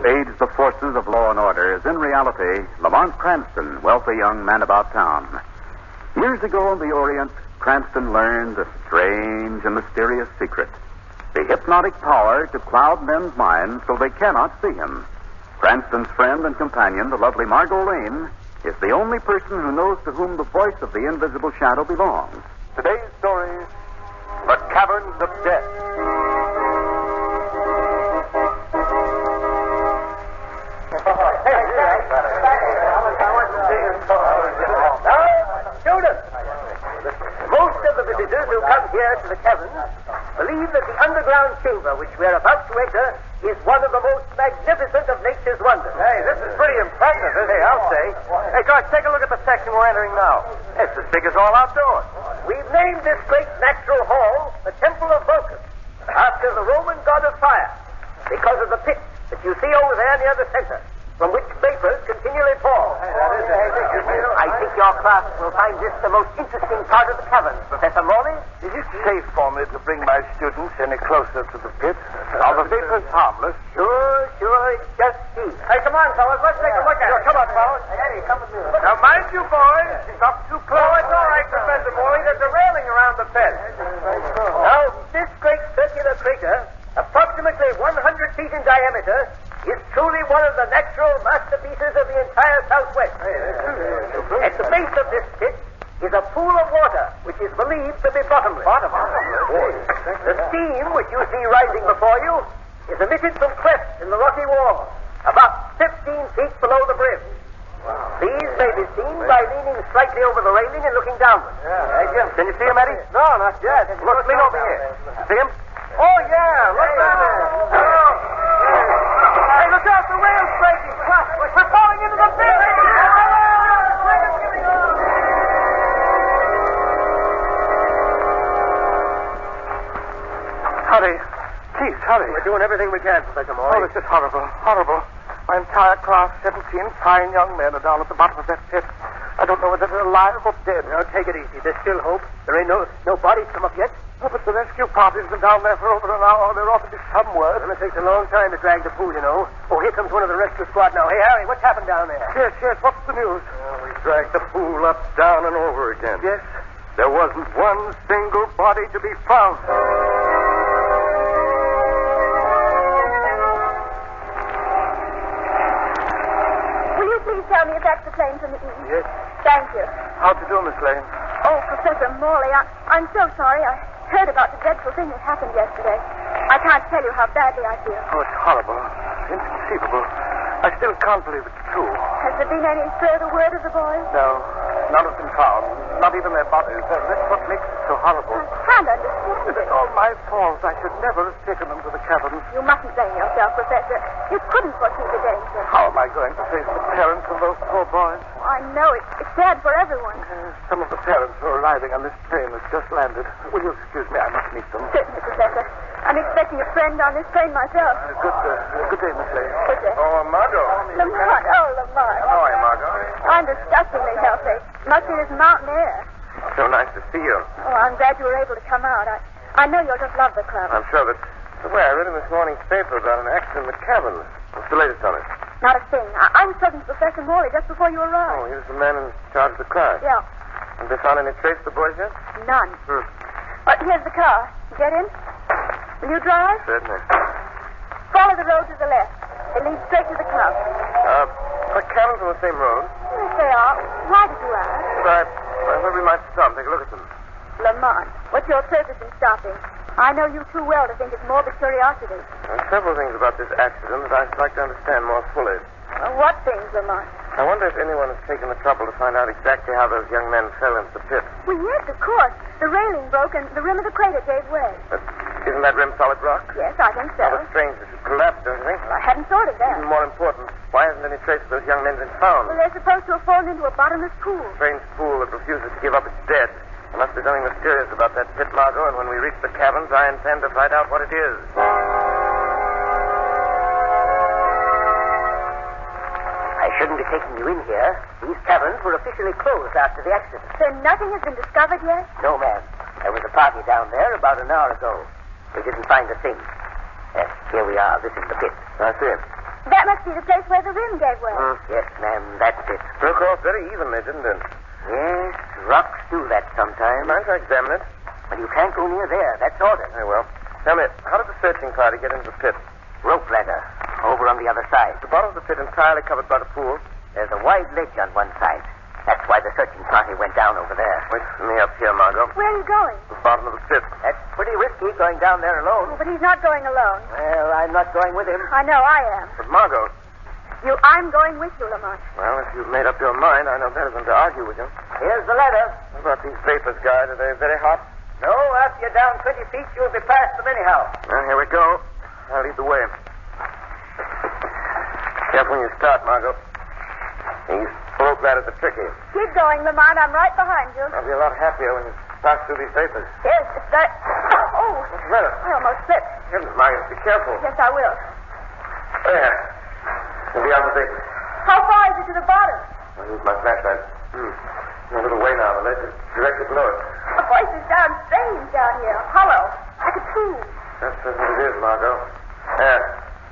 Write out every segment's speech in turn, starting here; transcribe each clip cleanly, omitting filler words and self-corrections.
aids the forces of law and order is in reality Lamont Cranston, wealthy young man about town. Years ago in the Orient, Cranston learned a strange and mysterious secret. The hypnotic power to cloud men's minds so they cannot see him. Cranston's friend and companion, the lovely Margot Lane, is the only person who knows to whom the voice of the invisible shadow belongs. Today's story, The Caverns of Death. Students, most of the visitors who come here to the caverns believe that the underground chamber which we're about to enter is one of the most magnificent of nature's wonders. Hey, this is pretty impressive, isn't it? I'll say. Hey, guys, take a look at the section we're entering now. It's as big as all outdoors. We've named this great natural hall the Temple of Vulcan, after the Roman god of fire, because of the pit that you see over there near the center, from which vapors continually fall. I think your class will find this the most interesting part of the cavern, Professor Morley. Is it safe for me to bring my students any closer to the pit? Are the vapors harmless? Sure, it's just see. Hey, come on, fellas. Let's take a look at it. Come on, fellas. Eddie, come with me. Now, mind you, boys. It's up too close. Oh, it's all right, Professor Morley. There's a railing around the pit. Now, this great circular crater, approximately 100 feet in diameter, is truly one of the natural masterpieces of the entire Southwest. At the base of this pit is a pool of water, which is believed to be bottomless. The steam which you see rising before you is emitted from clefts in the rocky wall, about 15 feet below the brim. These may be seen by leaning slightly over the railing and looking downward. Can you see him, Eddie? No, not yet. Look, lean over here. See him? Oh, yeah. Look down there. Hey, look out. The rail's breaking. We're falling into the pit. Hurry. Please, hurry. We're doing everything we can, Professor Morley. Oh, this is horrible. Horrible. My entire class, 17 fine young men, are down at the bottom of that pit. I don't know whether they're alive or dead. Now, take it easy. There's still hope. There ain't no bodies come up yet. Oh, but the rescue party's been down there for over an hour. There ought to be some word. Well, it takes a long time to drag the pool, you know. Oh, here comes one of the rescue squad now. Hey, Harry, what's happened down there? Yes. What's the news? We dragged the pool up, down, and over again. Yes? There wasn't one single body to be found. Will you please tell me if that's the plane from the east? Yes. Thank you. How'd you do, Miss Lane? Oh, Professor Morley, I'm so sorry. I heard about the dreadful thing that happened yesterday. I can't tell you how badly I feel. Oh, it's horrible. Inconceivable. I still can't believe it's true. Has there been any further word of the boys? No. None have been found. Not even their bodies. That's what makes it so horrible. I can't understand It's it. all my fault. I should never have taken them to the caverns. You mustn't blame yourself, Professor. You couldn't foresee the danger. How am I going to face the parents of those poor boys? I know it's sad for everyone. Some of the parents who are arriving on this train has just landed. Will you excuse me? I must meet them. Certainly, Professor. I'm expecting a friend on this train myself. Good day, Miss Lane. Good day. Oh, Margot. Lamont. Oh, Lamont. How are you, Margot? I'm disgustingly healthy. Must be this mountain air. So nice to see you. Oh, I'm glad you were able to come out. I know you'll just love the club. I'm sure that... Well, I read in this morning's paper about an accident in the cabin. What's the latest on it? Not a thing. I was talking to Professor Morley just before you Oh, arrived. he was the man in charge of the car. Yeah, Have they found any trace of the boys yet? none. But here's the car. Get in. Will you drive? Certainly. Follow the road to the left. It leads straight to the club. The cabins on the same road. Yes, they are. Why did you ask? I thought we might stop and take a look at them. Lamont, what's your purpose in stopping? I know you too well to think it's morbid curiosity. There are several things about this accident that I'd like to understand more fully. What things, Lamont? I wonder if anyone has taken the trouble to find out exactly how those young men fell into the pit. Well, yes, of course. The railing broke and the rim of the crater gave way. But isn't that rim solid rock? Yes, I think so. Rather strange that it collapsed, don't you think? Well, I hadn't thought of that. Even more important, why hasn't any trace of those young men been found? Well, they're supposed to have fallen into a bottomless pool. Strange pool that refuses to give up its dead. There must be something mysterious about that pit, Margot, and when we reach the caverns, I intend to find out what it is. I shouldn't be taking you in here. These caverns were officially closed after the accident. Then nothing has been discovered yet? No, ma'am. There was a party down there about an hour ago. We didn't find a thing. Yes, here we are. This is the pit. I see it. That must be the place where the rim gave way. Yes, ma'am, that's it. Broke off very evenly, didn't it? Yes, rocks do that sometimes. Mind if I examine it? But you can't go near there. That's ordered. Very well. Tell me, how did the searching party get into the pit? Rope ladder. Over on the other side. The bottom of the pit entirely covered by the pool. There's a wide ledge on one side. That's why the searching party went down over there. Wait for me up here, Margot. Where are you going? The bottom of the pit. That's pretty risky going down there alone. Oh, but he's not going alone. Well, I'm not going with him. I know I am. But Margot, I'm going with you, Lamont. well, if you've made up your mind, I know better than to argue with you. Here's the ladder. What about these vapors, guide? Are they very hot? No, after you're down 20 feet, you'll be past them anyhow. Well, here we go. I'll lead the way. Careful when you start, Margot. These rope ladders are tricky. Keep going, Lamont. I'm right behind you. I'll be a lot happier when you pass through these vapors. Yes, it's that. Oh, What's the matter? I almost slipped. Heavens, Margot, be careful. Yes, I will. There. We'll be out of the vapors. How far is it to the bottom? I'll use my flashlight. A little way now. The ledge is directly below it. The voices sound strange down here. Hollow. Like a tube. That's what it is, Margot. There.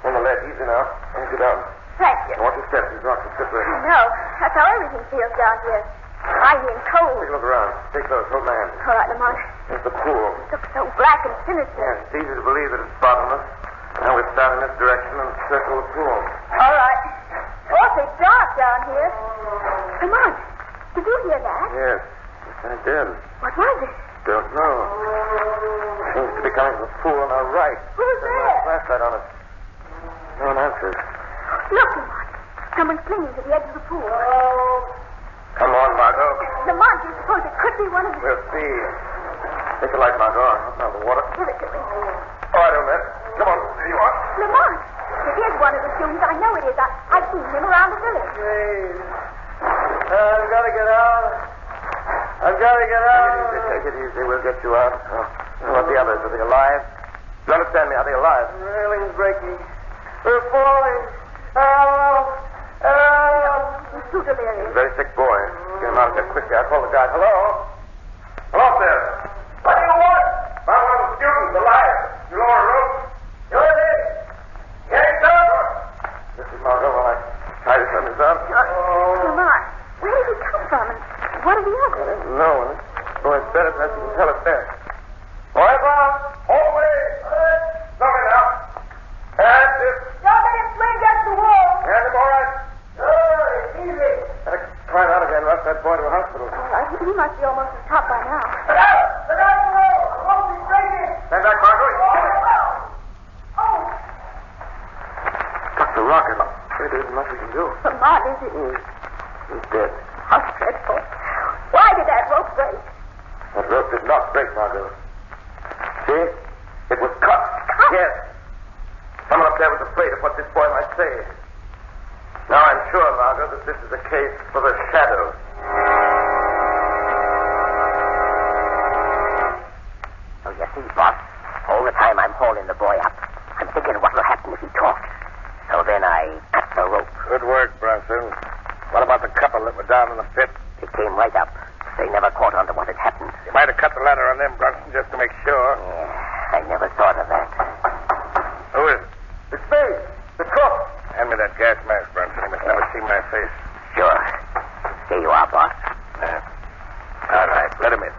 On the ledge. Easy now. Don't get down. Thank you. Watch your steps. These rocks are slippery. I know. That's how everything feels down here. Icy and cold. Take a look around. Stay close. Hold my hand. All right, Lamont. There's the pool. It looks so black and sinister. Yeah, it's easy to believe that it's bottomless. Now we start in this direction and circle the pool. All right. Awfully dark down here. Lamont, did you hear that? Yes. Yes, I did. What was it? Don't know. Seems to be coming from the pool on our right. Who's There's there? my flashlight on it. No one answers. Look, Lamont. Someone's clinging to the edge of the pool. Come on, Margot. Lamont, do you suppose it could be one of the... We'll see. Take a light, Margot. I'll out the water. Give it to me. All right, old man. Come on. There you are. Lamont, it is one of the students. I know it is. I've seen him around the village. I've got to get out. I've got to get out. Take it easy. We'll get you out. What about the others? Are they alive? You understand me? Are they alive? The railing's breaking. We're falling. Help! Help! He's too delirious. He's a very sick boy. Get him out of here quickly. I'll call the guide. Hello? Hello up there. What do you want? Found one of the students alive. You lower a rope. You're it. Yes, sir. This is Margot while I tie this on his arm. Lamont, where did he come from? And what are the others? No one. Boy's better than you can tell us there. Boy, Bob. Away. Sorry now. That's it. Don't let him swing against the wall. Hand him all right. Easy. Better climb out again and rush that boy to a hospital. All right, he must be almost at the top by now. Look out! Look out the road! The rope is breaking! Stand back, Margot. Oh, Got the rocket. There isn't much we can do. Lamont, is it? He's dead. How dreadful. Why did that rope break? That rope did not break, Margot. See? It was cut. Yes. Someone up there was afraid of what this boy might say. Now I'm sure, Margot, that this is a case for the shadow. Oh, you see, boss, all the time I'm hauling the boy up, I'm thinking what will happen if he talks. So then I cut the rope. Good work, Bronson. What about the couple that were down in the pit? It came right up. They never caught on to what had happened. You might have cut the ladder on them, Bronson, just to make sure. Yeah, I never thought of that. Who is it? It's me, the cook. Hand me that gas mask, Bronson. He must never see my face. Sure. Here you are, boss. All right, let him in.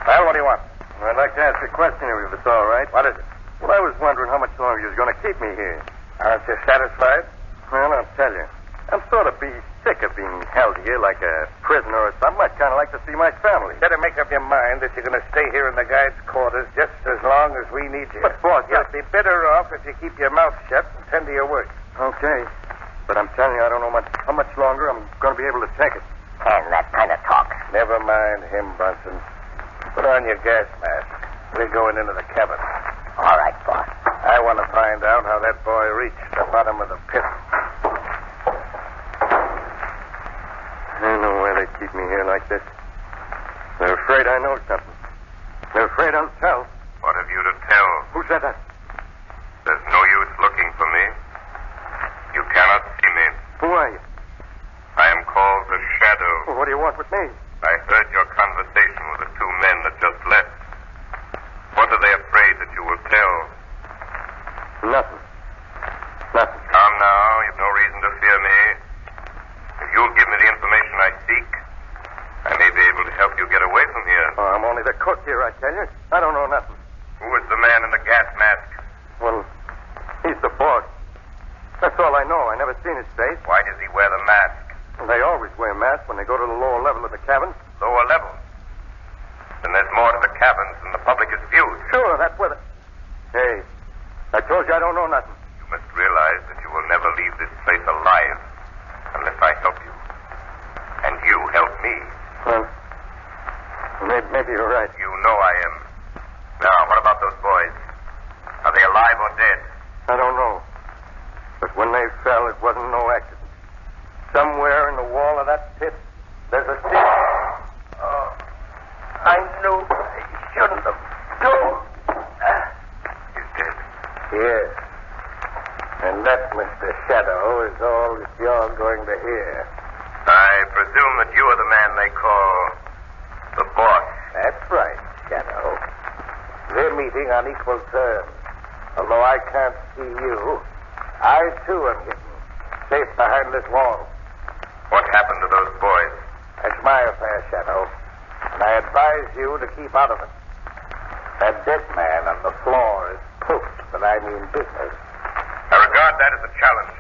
Well, what do you want? I'd like to ask a question if it's all right. What is it? Well, I was wondering how much longer you was going to keep me here. Aren't you satisfied? Well, I'll tell you. I'm sort of sick of being held here like a prisoner or something. I'd kind of like to see my family. Better make up your mind that you're going to stay here in the guide's quarters just as long as we need you. But, boss, you'll be better off if you keep your mouth shut and tend to your work. Okay. But I'm telling you, I don't know how much longer I'm going to be able to take it. And that kind of talk. Never mind him, Bronson. Put on your gas mask. We're going into the cabin. All right, boss. I want to find out how that boy reached the bottom of the pit. I don't know why they keep me here like this. They're afraid I know something. They're afraid I'll tell. What have you to tell? Who said that? There's no use looking for me. You cannot see me. Who are you? I am called the Shadow. Well, what do you want with me? I heard your conversation with the two men that just left. What are they afraid that you will tell? Nothing. only the cook here, I tell you. I don't know nothing. Who is the man in the gas mask? Well, he's the boss. That's all I know. I never seen his face. Why does he wear the mask? They always wear masks when they go to the lower level of the cabin. Lower level? Then there's more to the cabins than the public is viewed. Sure, that's where the... Hey, I told you I don't know nothing. You must realize that you will never leave this place alive unless I help you. And you help me. Well, maybe you're right. You know I am. Now, what about those boys? Are they alive or dead? I don't know. But when they fell, it wasn't no accident. Somewhere in the wall of that pit, there's a stick. Oh, I knew I shouldn't have told. He's dead. Yes. And that, Mr. Shadow, is all that you're going to hear. I presume that you are the man they call the boss. That's right, Shadow. They're meeting on equal terms. Although I can't see you, I, too, am hidden, safe behind this wall. What happened to those boys? That's my affair, Shadow. And I advise you to keep out of it. That dead man on the floor is proof that I mean business. I regard that as a challenge.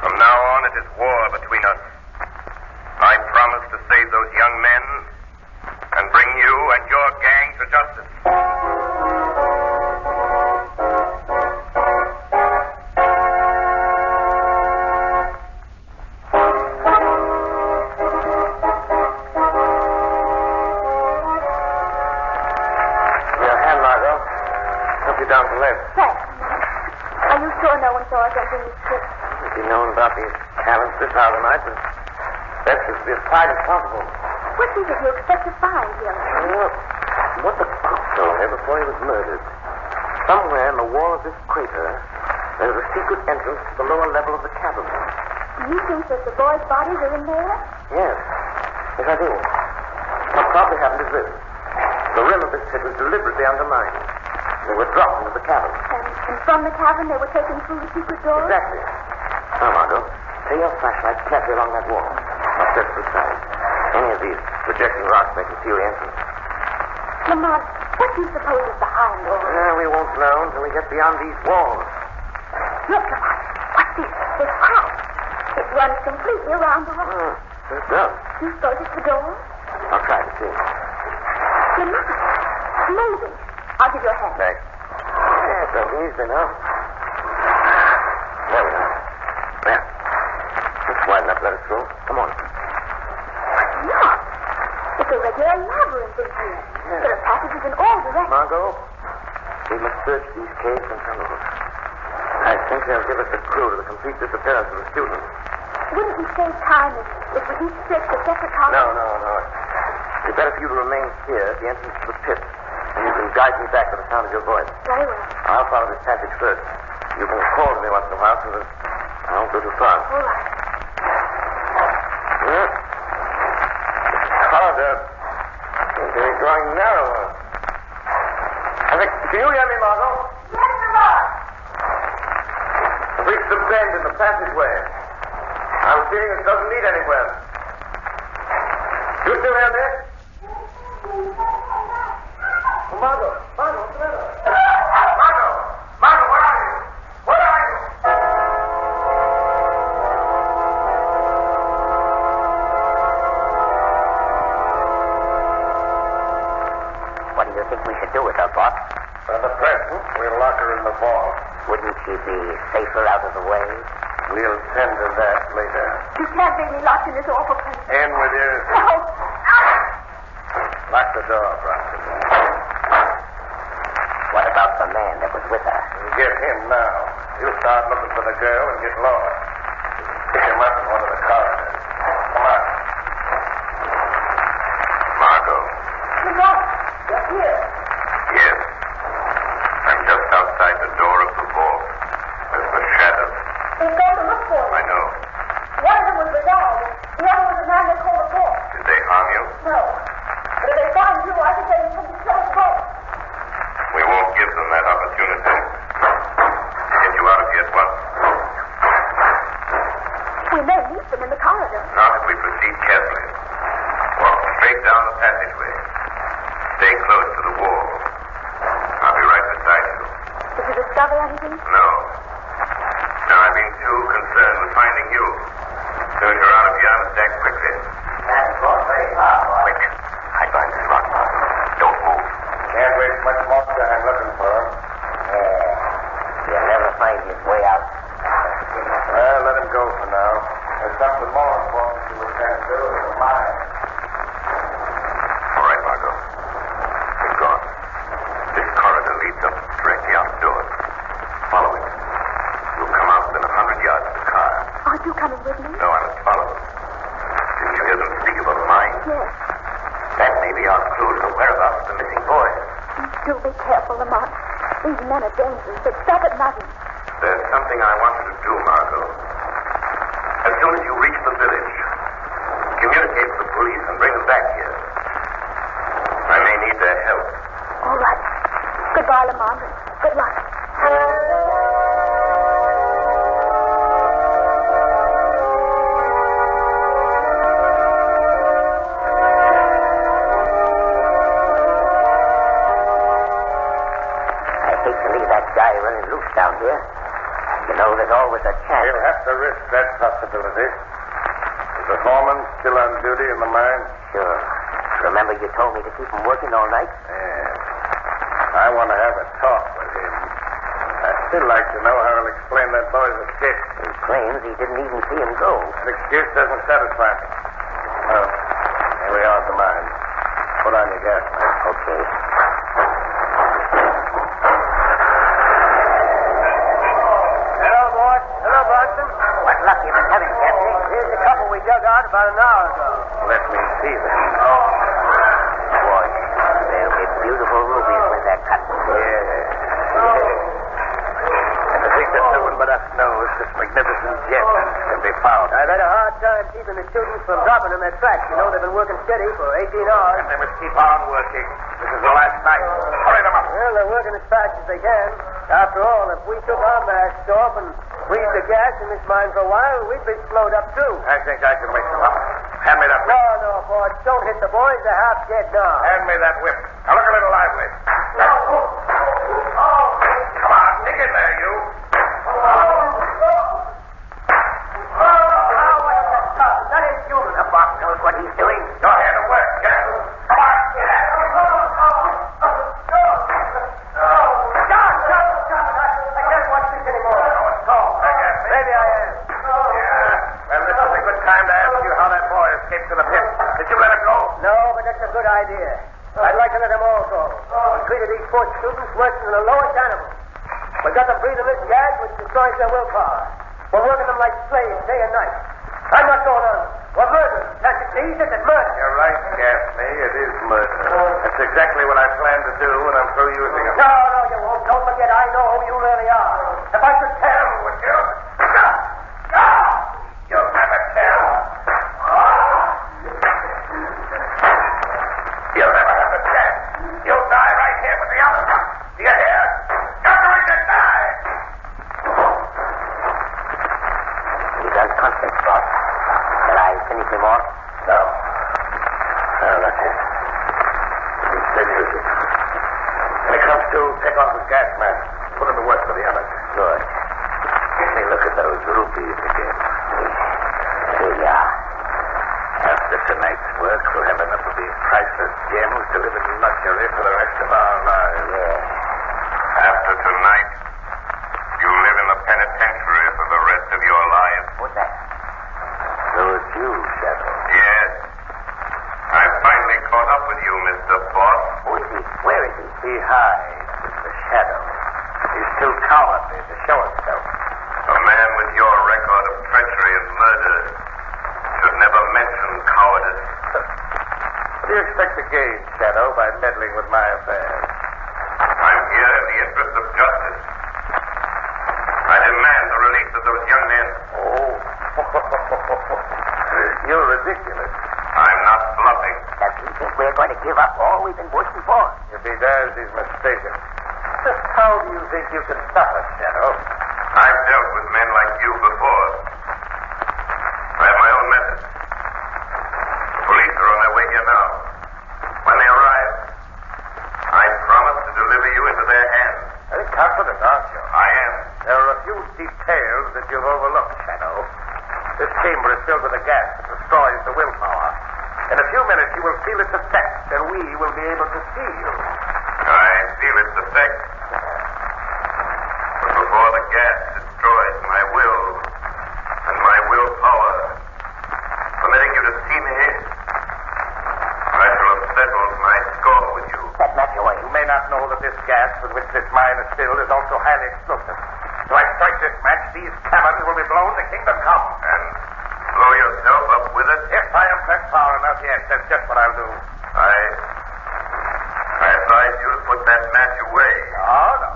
From now on, it is war between us. I promise to save those young men and bring you and your gang to justice. Your hand, Margot. Help you down to the left. Thanks. Are you sure no one saw us entering this ship? If you'd known about these cabins this hour of the night, but best is to be as quiet as possible. What is it you expect to find here? Well, what the cook told me before he was murdered. Somewhere in the wall of this crater, there's a secret entrance to the lower level of the cabin. Do you think that the boys' bodies are in there? Yes. Yes, I do. What probably happened is this. The rim of this pit was deliberately undermined. They were dropped into the cabin. And from the cabin they were taken through the secret door? Exactly. Now, Margot, take your flashlight carefully along that wall. I'll search the side. Any of these projecting rocks may conceal the entrance. Lamont, what do you suppose is behind all this? We won't know until we get beyond these walls. Look, Lamont. What's this? This house. It runs completely around the rock. It does. Do you suppose it's the door? I'll try to see. Lamont, it's moving. I'll give you a hand. Thanks. Yeah, so easy now. There we are. There. It's wide enough to let us through. Come on. Look. It's a regular labyrinth in here. There are passages in all directions. Margot, we must search these caves and tunnels. I think they'll give us a clue to the complete disappearance of the students. Wouldn't we save time if we each searched a separate column? No. It's better for you to remain here at the entrance to the pit. And you can guide me back to the sound of your voice. Very well. I'll follow this passage first. You can call to me once in a while so that I won't go too far. All right. Harder. They're growing narrower. Can you hear me, Margot? Yes, Lamont. I've reached the bend in the passageway. I'm feeling it doesn't lead anywhere. You still have it? Margot, what's the matter? Margot, where are you? Where are you? What do you think we should do with her, boss? For the present, we'll lock her in the vault. Wouldn't she be safer out of the way? We'll tend to that later. You can't leave me locked in this awful place. In with you. No. Lock the door, Bronson. What about the man that was with her? Get him now. You start looking for the girl and get lost. Pick him up in one of the corridors. Come on. Margot. Lamont, you're here. Yes. I'm just outside the door of the vault. There's the shadow. They've gone to look for you. I know. One of them was the guard. The other was the man they called the boss. Did they harm you? No. But if they find you, I think they will kill us both. We won't give them that opportunity. Get you out of here at once. We may meet them in the corridor. Not if we proceed carefully. Walk straight down the passageway. Stay close to the wall. I'll be right beside you. Did you discover anything? No. No, I've been too concerned with finding you. Soon you're out of Jan's deck quickly. That's going very far, boy. Quick. I find this rock. Don't move. Can't waste much more time looking for him. He'll never find his way out. Well, let him go for now. There's something more important to attend to in the mine. All right, Margot. He's gone. This corridor leads up directly outdoors. Follow it. You'll come out within 100 yards of the car. Aren't you coming with me? No, I must follow them. Didn't you hear them speak of a mine? Yes. That may be our clue to the whereabouts of the missing boys. Do be careful, Lamont. These men are dangerous. But stop at nothing. There's something I want you to do, Margot. As soon as you reach the village, communicate with the police and bring them back here. I may need their help. All right. Goodbye, Lamont. Good luck. I hate to leave that guy running loose down here. You know, there's always a chance. We'll have to risk that possibility. Is the foreman still on duty in the mine? Sure. Remember you told me to keep him working all night? Yeah. I want to have a talk with him. I'd still like to know how he'll explain that boy's escape. He claims he didn't even see him go. That excuse doesn't satisfy me. Well, here we are at the mine. Put on your gas mask. Okay. Hello, boy. Hello, Boston. What luck you been having, Captain? Here's the couple we dug out about an hour ago. Let me see them. Boy, they'll be beautiful rubies when they're cut. And I think that no one but us knows this magnificent gem can be found. I've had a hard time keeping the students from dropping them at tracks. You know, they've been working steady for 18 hours. And they must keep on working. This is the last night. Hurry them up. Well, they're working as fast as they can. After all, if we took our masks off and breathed the gas in this mine for a while, we'd be slowed up, too. I think I can wake them up. Hand me that whip. No, boy. Don't hit the boys. They're half dead now. Hand me that whip. Now look a little lively. Come on, dig in there, you. That is human. The boss knows what he's doing. Go ahead and work, Jack. Come on, get at it. I can't watch this anymore. Maybe I am. Yeah. Well, this is a good time to ask you how that boy escaped to the pit. Did you let him go? No, but that's a good idea. I'd like to let them all go. We treated these poor students worse than the lowest animals. We got them breathing this gas which destroys their willpower. We're working them like slaves day and night. I'm not going on. We're murderers. Can't you see? This is murder. You're right, Gaffney. It is murder. That's exactly what I plan to do when I'm through using him. No, you won't. Don't forget, I know who you really are. If I could tell... Would you? You'll never tell. You'll never have a chance. You'll die right here with the others. Do you hear? You're going to die. He's unconscious, boss. Shall I finish him off? No. No, that's it. He's steady as it. When it comes to, take off his gas mask. Put him to work for the others. Good. Let me look at those rupees again. Here you are. After tonight's work, we'll have enough of these priceless gems to live in luxury for the rest of our lives. Yeah. After tonight, you'll live in the penitentiary for the rest of your life. What's that? So it's you, Shadow. Yes. I finally caught up with you, Mr. Boss. Who is he? Where is he? He hides in the shadow. He's too cowardly to show himself. A man with your record of treachery and murder should never mention cowardice. What do you expect to gain, Shadow, by meddling with my affairs? I'm here in the interest of justice. I demand the release of those young men. Oh. You're ridiculous. I'm not bluffing. Does he think we're going to give up all we've been working for? If he does, he's mistaken. Just how do you think you can stop us, Shadow? I've dealt with men like you before. I have my own methods. The police are on their way here now. When they arrive, details that you've overlooked, Shadow. This chamber is filled with a gas that destroys the willpower. In a few minutes, you will feel its effect, and we will be able to see you. I feel its effect. But before the gas destroys my will and my willpower, permitting you to see me, I shall have settled my score with you. That match away. You may not know that this gas with which this mine is filled is also highly explosive. So I strike this match, these caverns will be blown to kingdom come. And blow yourself up with it? If I am pressed power enough, yes, that's just what I'll do. I advise you to put that match away. Oh, no.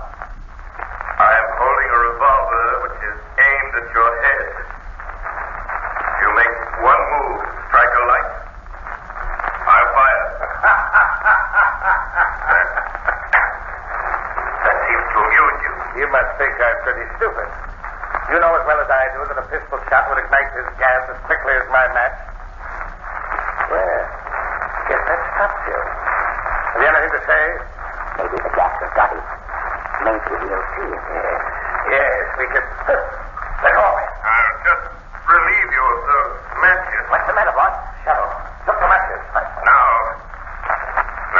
I am holding a revolver which is aimed at your head. If you make one move to strike a light, I'll fire. That seems to amuse you. You must think I'm pretty stupid. You know as well as I do that a pistol shot would ignite this gas as quickly as my match. Well, guess that stops you. Have you anything to say? Maybe the gas has got him. Maybe we'll see him. Yes, we can. Let go of it. I'll just relieve you of those matches. What's the matter, boss? Shadow. Look the matches. Now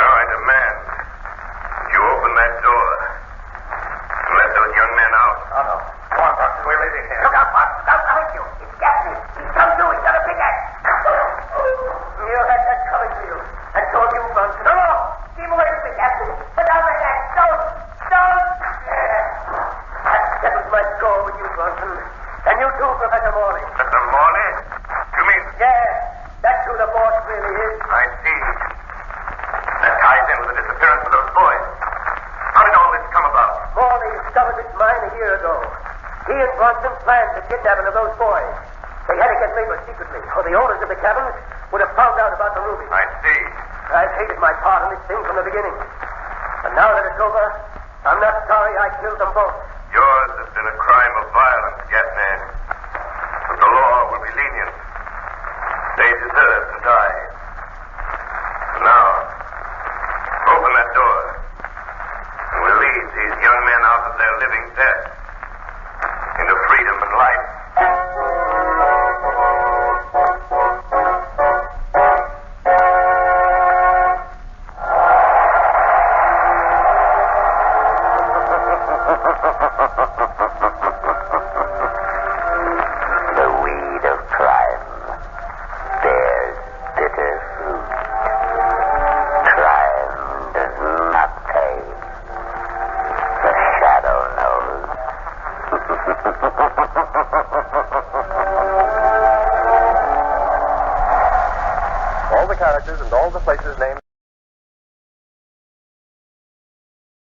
I demand that you open that door and let those young men out. Oh, no. Come on, Bronson. We're leaving here. Look out, boss. Look out behind you. It's gases. He's come through. He's got a big axe. You had that coming to you. I told you, Bronson. No. Keep away from me, Captain. Put down that axe. Don't. That settles my score with you, Bronson. And you too, Professor Morley. Mr. Morley? You mean... Yeah, that's who the boss really is. I see. That ties in with the disappearance of those boys. How did all this come about? Morley discovered this mine a year ago. He and Bronson planned the kidnapping of those boys. They had to get labor secretly, or the owners of the caverns would have found out about the ruby. I see. I've hated my part in this thing from the beginning. But now that it's over, I'm not sorry I killed them both. Yours has been a crime of violence, Gatman. But the law will be lenient. They deserve to die. Now, open that door. And we'll lead these young men out of their living death into freedom and life. The weed of crime bears bitter fruit. Crime does not pay. The shadow knows. All the characters and all the places named